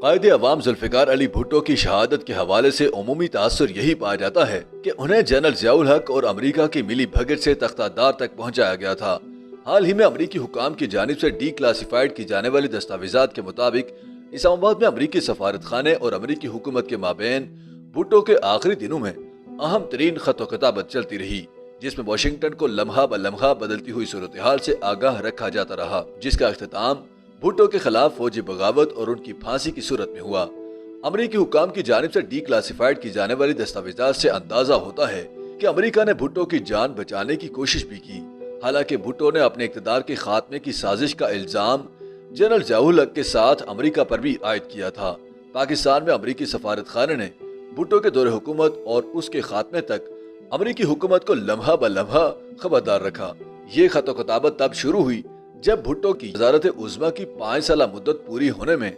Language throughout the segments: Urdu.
قائد عوام ذوالفقار علی بھٹو کی شہادت کے حوالے سے عمومی تاثر یہی پایا جاتا ہے کہ انہیں جنرل ضیاء الحق اور امریکہ کی ملی بھگت سے تختہ دار تک پہنچایا گیا تھا۔ حال ہی میں امریکی حکام کی جانب سے ڈی کلاسیفائیڈ کی جانے والی دستاویزات کے مطابق اسلام آباد میں امریکی سفارت خانے اور امریکی حکومت کے مابین بھٹو کے آخری دنوں میں اہم ترین خط و کتابت چلتی رہی، جس میں واشنگٹن کو لمحہ بلمحہ بدلتی ہوئی صورتحال سے آگاہ رکھا جاتا رہا، جس کا اختتام بھٹو کے خلاف فوجی بغاوت اور ان کی پھانسی کی صورت میں ہوا۔ امریکی حکام کی جانب سے ڈی کلاسیفائیڈ کی جانے والی دستاویزات سے اندازہ ہوتا ہے کہ امریکہ نے بھٹو کی جان بچانے کی کوشش بھی کی، حالانکہ بھٹو نے اپنے اقتدار کے خاتمے کی سازش کا الزام جنرل ضیاء الحق کے ساتھ امریکہ پر بھی عائد کیا تھا۔ پاکستان میں امریکی سفارت خانے نے بھٹو کے دور حکومت اور اس کے خاتمے تک امریکی حکومت کو لمحہ بلمحہ خبردار رکھا۔ یہ خط و کتابت تب شروع ہوئی جب بھٹو کی وزارت عظمیٰ کی 5 سالہ مدت پوری ہونے میں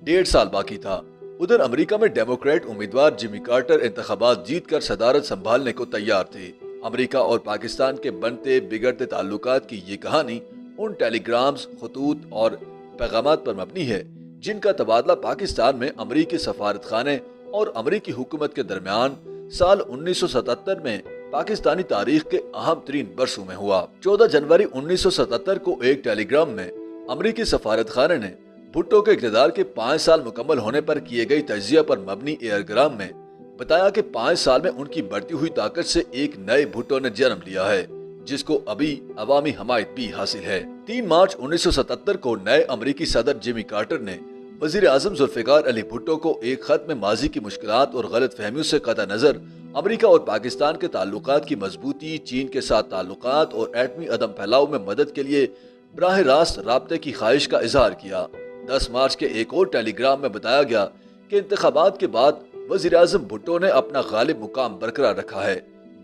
1.5 سال باقی تھا۔ ادھر امریکہ میں ڈیموکریٹ امیدوار جمی کارٹر انتخابات جیت کر صدارت سنبھالنے کو تیار تھے۔ امریکہ اور پاکستان کے بنتے بگڑتے تعلقات کی یہ کہانی ان ٹیلی گرامز، خطوط اور پیغامات پر مبنی ہے جن کا تبادلہ پاکستان میں امریکی سفارت خانے اور امریکی حکومت کے درمیان سال 1977 میں پاکستانی تاریخ کے اہم ترین برسوں میں ہوا۔ 14 جنوری 1977 کو ایک ٹیلی گرام میں امریکی سفارت خانے نے بھٹو کے اقتدار کے 5 سال مکمل ہونے پر کیے گئی تجزیہ پر مبنی ایئر گرام میں بتایا کہ 5 سال میں ان کی بڑھتی ہوئی طاقت سے ایک نئے بھٹو نے جنم لیا ہے، جس کو ابھی عوامی حمایت بھی حاصل ہے۔ 3 مارچ 1977 کو نئے امریکی صدر جمی کارٹر نے وزیر اعظم ذوالفقار علی بھٹو کو ایک خط میں ماضی کی مشکلات اور غلط فہمیوں سے قطع نظر امریکہ اور پاکستان کے تعلقات کی مضبوطی، چین کے ساتھ تعلقات اور ایٹمی عدم پھیلاؤ میں مدد کے لیے براہ راست رابطے کی خواہش کا اظہار کیا۔ 10 مارچ کے ایک اور ٹیلی گرام میں بتایا گیا کہ انتخابات کے بعد وزیر اعظم بھٹو نے اپنا غالب مقام برقرار رکھا ہے۔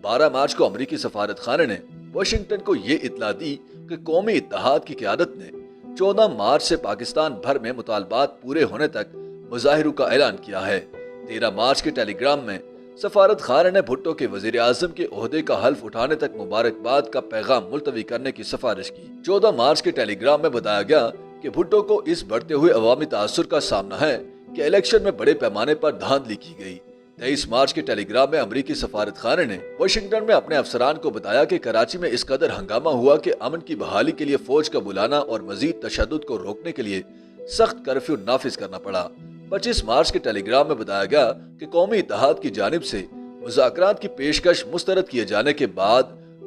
12 مارچ کو امریکی سفارت خانے نے واشنگٹن کو یہ اطلاع دی کہ قومی اتحاد کی قیادت نے 14 مارچ سے پاکستان بھر میں مطالبات پورے ہونے تک مظاہروں کا اعلان کیا ہے۔ 13 مارچ کے ٹیلی گرام میں سفارت خانے نے بھٹو کے وزیر اعظم کے عہدے کا حلف اٹھانے تک مبارکباد کا پیغام ملتوی کرنے کی سفارش کی۔ 14 مارچ کے ٹیلی گرام میں بتایا گیا کہ بھٹو کو اس بڑھتے ہوئے عوامی تاثر کا سامنا ہے کہ الیکشن میں بڑے پیمانے پر دھاندلی کی گئی۔ 23 مارچ کے ٹیلی گرام میں امریکی سفارت خانے نے واشنگٹن میں اپنے افسران کو بتایا کہ کراچی میں اس قدر ہنگامہ ہوا کہ امن کی بحالی کے لیے فوج کا بلانا اور مزید تشدد کو روکنے کے لیے سخت کرفیو نافذ کرنا پڑا۔ 25 مارچ کے ٹیلی گرام میں بتایا گیا کہ قومی اتحاد کی جانب سے مذاکرات کی پیشکش مسترد کیے جانے کے بعد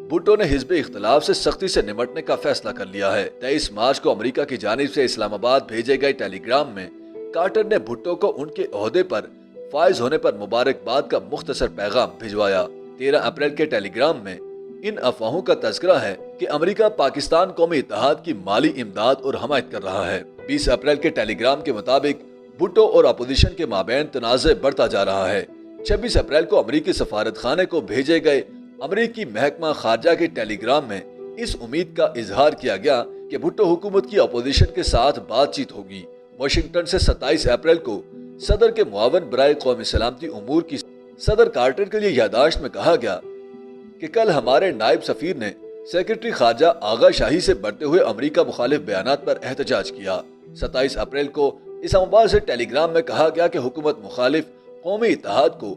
بھٹو نے حزب اختلاف سے سختی سے نمٹنے کا فیصلہ کر لیا ہے۔ 23 مارچ کو امریکہ کی جانب سے اسلام آباد بھیجے گئے ٹیلی گرام میں کارٹر نے بھٹو کو ان کے عہدے پر فائز ہونے پر مبارکباد کا مختصر پیغام بھجوایا۔ 13 اپریل کے ٹیلی گرام میں ان افواہوں کا تذکرہ ہے کہ امریکہ پاکستان قومی اتحاد کی مالی امداد اور حمایت کر رہا ہے۔ 20 اپریل کے ٹیلی گرام کے مطابق بھٹو اور اپوزیشن کے مابین تنازع بڑھتا جا رہا ہے۔ 26 اپریل کو امریکی سفارت خانے کو بھیجے گئے امریکی محکمہ خارجہ کے ٹیلی گرام میں اس امید کا اظہار کیا گیا کہ بھٹو حکومت کی اپوزیشن کے ساتھ بات چیت ہوگی۔ واشنگٹن سے 27 اپریل کو صدر کے معاون برائے قومی سلامتی امور کی صدر کارٹر کے لیے یادداشت میں کہا گیا کہ کل ہمارے نائب سفیر نے سیکرٹری خارجہ آغا شاہی سے بڑھتے ہوئے امریکہ مخالف بیانات پر احتجاج کیا۔ 27 اپریل کو اسلام آباد سے ٹیلی گرام میں کہا گیا کہ حکومت مخالف قومی اتحاد کو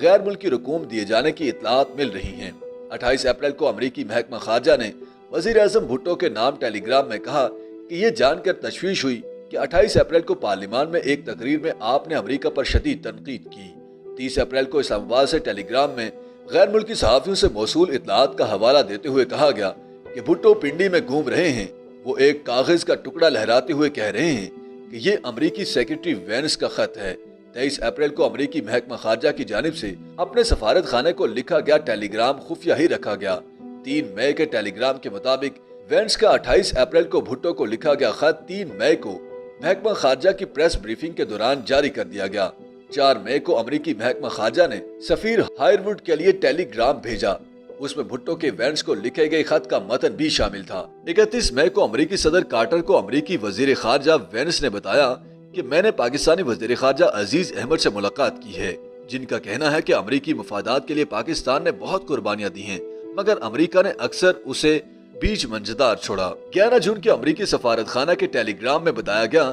غیر ملکی رقوم دیے جانے کی اطلاعات مل رہی ہیں۔ 28 اپریل کو امریکی محکمہ خارجہ نے وزیر اعظم بھٹو کے نام ٹیلی گرام میں کہا کہ یہ جان کر تشویش ہوئی کہ 28 اپریل کو پارلیمان میں ایک تقریر میں آپ نے امریکہ پر شدید تنقید کی۔ 30 اپریل کو اسلام آباد سے ٹیلی گرام میں غیر ملکی صحافیوں سے موصول اطلاعات کا حوالہ دیتے ہوئے کہا گیا کہ بھٹو پنڈی میں گھوم رہے ہیں، وہ ایک کاغذ کا ٹکڑا لہراتے ہوئے کہہ رہے ہیں کہ یہ امریکی سیکرٹری وینس کا خط ہے۔ 23 اپریل کو امریکی محکمہ خارجہ کی جانب سے اپنے سفارت خانے کو لکھا گیا ٹیلی گرام خفیہ ہی رکھا گیا۔ 3 مئی کے ٹیلی گرام کے مطابق وینس کا 28 اپریل کو بھٹو کو لکھا گیا خط 3 مئی کو محکمہ خارجہ کی پریس بریفنگ کے دوران جاری کر دیا گیا۔ 4 مئی کو امریکی محکمہ خارجہ نے سفیر ہائروڈ کے لیے ٹیلی گرام بھیجا، اس میں بھٹو کے وینس کو لکھے گئے خط کا متن بھی شامل تھا۔ 31 مئی کو امریکی صدر کارٹر کو امریکی وزیر خارجہ وینس نے بتایا کہ میں نے پاکستانی وزیر خارجہ عزیز احمد سے ملاقات کی ہے، جن کا کہنا ہے کہ امریکی مفادات کے لیے پاکستان نے بہت قربانیاں دی ہیں، مگر امریکہ نے اکثر اسے بیچ منجدار چھوڑا۔ 11 جون کے امریکی سفارت خانہ کے ٹیلی گرام میں بتایا گیا